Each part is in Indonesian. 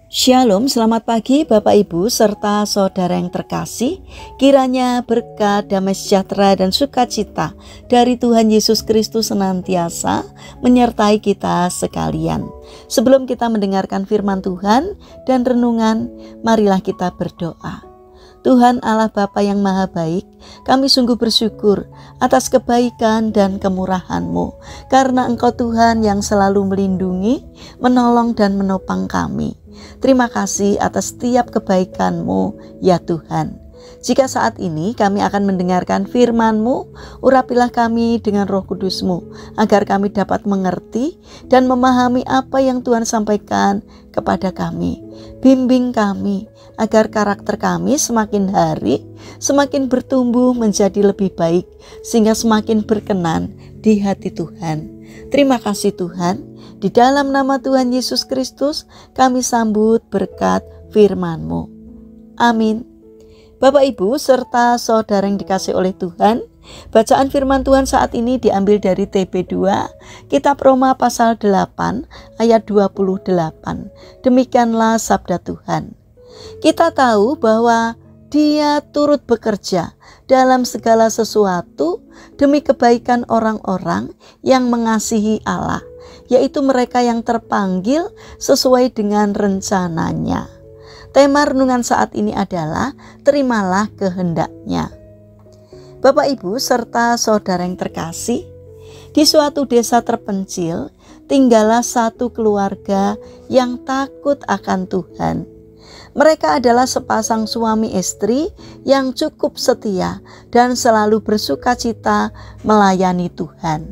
Shalom, selamat pagi Bapak Ibu serta saudara yang terkasih. Kiranya berkat, damai sejahtera dan sukacita dari Tuhan Yesus Kristus senantiasa menyertai kita sekalian. Sebelum kita mendengarkan firman Tuhan dan renungan, marilah kita berdoa. Tuhan Allah Bapa yang Maha Baik, kami sungguh bersyukur atas kebaikan dan kemurahan-Mu, karena Engkau Tuhan yang selalu melindungi, menolong dan menopang kami. Terima kasih atas setiap kebaikan-Mu ya Tuhan. Jika saat ini kami akan mendengarkan firman-Mu, urapilah kami dengan Roh Kudus-Mu, agar kami dapat mengerti dan memahami apa yang Tuhan sampaikan kepada kami. Bimbing kami, agar karakter kami semakin hari, semakin bertumbuh menjadi lebih baik, sehingga semakin berkenan di hati Tuhan. Terima kasih Tuhan, di dalam nama Tuhan Yesus Kristus kami sambut berkat firman-Mu. Amin. Bapak Ibu serta saudara yang dikasihi oleh Tuhan, bacaan firman Tuhan saat ini diambil dari TB2, Kitab Roma pasal 8 ayat 28. Demikianlah sabda Tuhan. Kita tahu bahwa Dia turut bekerja dalam segala sesuatu demi kebaikan orang-orang yang mengasihi Allah, yaitu mereka yang terpanggil sesuai dengan rencananya. Tema renungan saat ini adalah terimalah kehendak-Nya. Bapak Ibu serta saudara yang terkasih, di suatu desa terpencil tinggallah satu keluarga yang takut akan Tuhan. Mereka adalah sepasang suami istri yang cukup setia dan selalu bersukacita melayani Tuhan.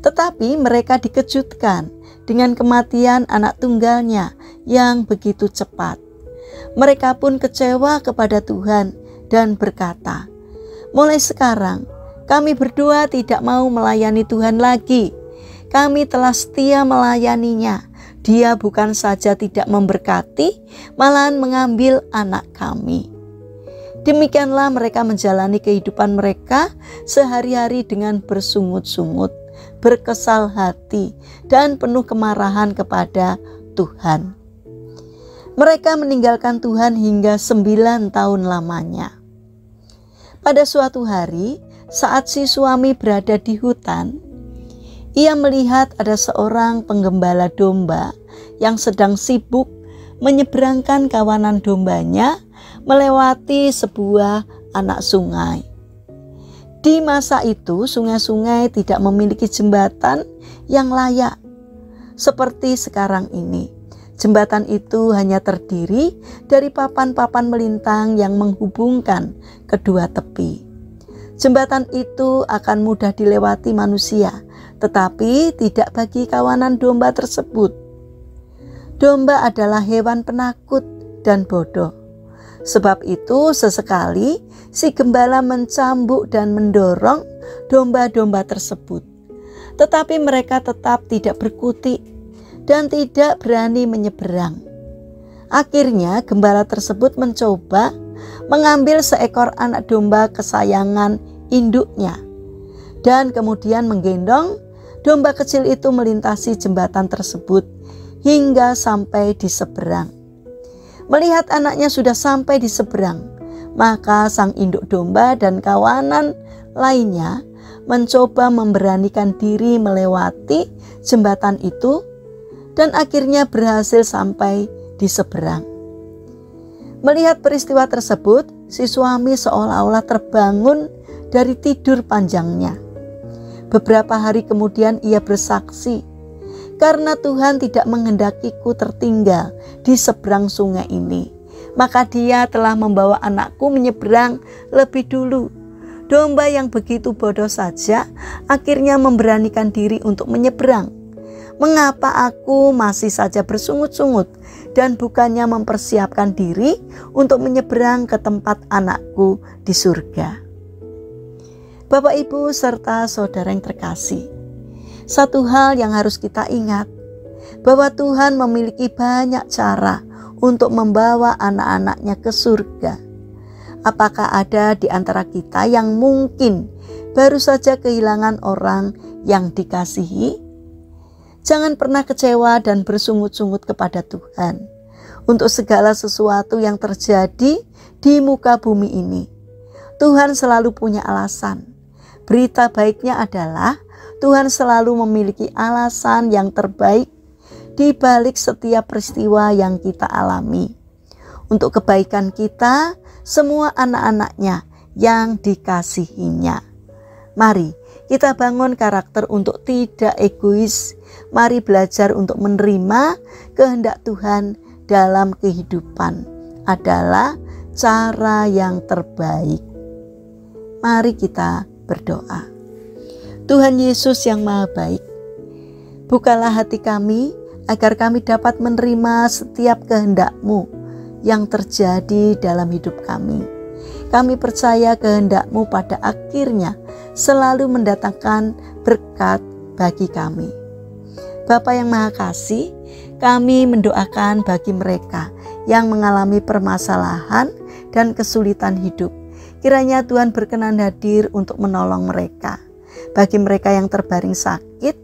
Tetapi mereka dikejutkan dengan kematian anak tunggalnya yang begitu cepat. Mereka pun kecewa kepada Tuhan dan berkata, "Mulai sekarang kami berdua tidak mau melayani Tuhan lagi. Kami telah setia melayaninya. Dia bukan saja tidak memberkati, malahan mengambil anak kami." Demikianlah mereka menjalani kehidupan mereka sehari-hari dengan bersungut-sungut, berkesal hati, dan penuh kemarahan kepada Tuhan. Mereka meninggalkan Tuhan hingga 9 tahun lamanya. Pada suatu hari, saat si suami berada di hutan, ia melihat ada seorang penggembala domba yang sedang sibuk menyeberangkan kawanan dombanya melewati sebuah anak sungai. Di masa itu, sungai-sungai tidak memiliki jembatan yang layak seperti sekarang ini. Jembatan itu hanya terdiri dari papan-papan melintang yang menghubungkan kedua tepi. Jembatan itu akan mudah dilewati manusia, tetapi tidak bagi kawanan domba tersebut. Domba adalah hewan penakut dan bodoh. Sebab itu sesekali si gembala mencambuk dan mendorong domba-domba tersebut. Tetapi mereka tetap tidak berkutik dan tidak berani menyeberang. Akhirnya gembala tersebut mencoba mengambil seekor anak domba kesayangan induknya dan kemudian menggendong domba kecil itu melintasi jembatan tersebut hingga sampai di seberang. Melihat anaknya sudah sampai di seberang, maka sang induk domba dan kawanan lainnya mencoba memberanikan diri melewati jembatan itu dan akhirnya berhasil sampai di seberang. Melihat peristiwa tersebut, si suami seolah-olah terbangun dari tidur panjangnya. Beberapa hari kemudian ia bersaksi, "Karena Tuhan tidak menghendakiku tertinggal di seberang sungai ini, maka Dia telah membawa anakku menyeberang lebih dulu." Domba yang begitu bodoh saja akhirnya memberanikan diri untuk menyeberang. Mengapa aku masih saja bersungut-sungut dan bukannya mempersiapkan diri untuk menyeberang ke tempat anakku di surga? Bapak Ibu serta saudara yang terkasih, satu hal yang harus kita ingat, bahwa Tuhan memiliki banyak cara untuk membawa anak-anaknya ke surga. Apakah ada di antara kita yang mungkin baru saja kehilangan orang yang dikasihi? Jangan pernah kecewa dan bersungut-sungut kepada Tuhan. untuk segala sesuatu yang terjadi di muka bumi ini. Tuhan selalu punya alasan. Berita baiknya adalah Tuhan selalu memiliki alasan yang terbaik di balik setiap peristiwa yang kita alami. Untuk kebaikan kita, semua anak-anaknya yang dikasihinya. Mari kita bangun karakter untuk tidak egois. Mari belajar untuk menerima kehendak Tuhan dalam kehidupan adalah cara yang terbaik. Mari kita berdoa. Tuhan Yesus yang Maha Baik, bukalah hati kami agar kami dapat menerima setiap kehendak-Mu yang terjadi dalam hidup kami. Kami percaya kehendak-Mu pada akhirnya selalu mendatangkan berkat bagi kami. Bapa yang Maha Kasih, kami mendoakan bagi mereka yang mengalami permasalahan dan kesulitan hidup. Kiranya Tuhan berkenan hadir untuk menolong mereka. Bagi mereka yang terbaring sakit,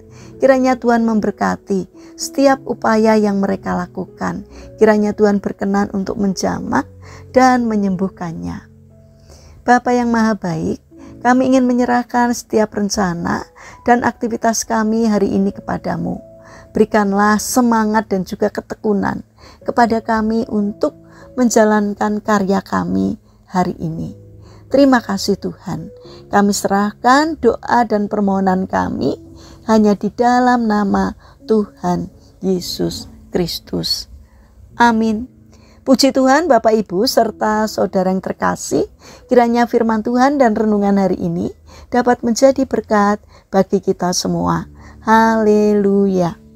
kiranya Tuhan memberkati setiap upaya yang mereka lakukan. Kiranya Tuhan berkenan untuk menjamah dan menyembuhkannya. Bapa yang Maha Baik, kami ingin menyerahkan setiap rencana dan aktivitas kami hari ini kepadamu. Berikanlah semangat dan juga ketekunan kepada kami untuk menjalankan karya kami hari ini. Terima kasih Tuhan. Kami serahkan doa dan permohonan kami hanya di dalam nama Tuhan Yesus Kristus. Amin. Puji Tuhan Bapak Ibu serta saudara yang terkasih, kiranya firman Tuhan dan renungan hari ini dapat menjadi berkat bagi kita semua. Haleluya.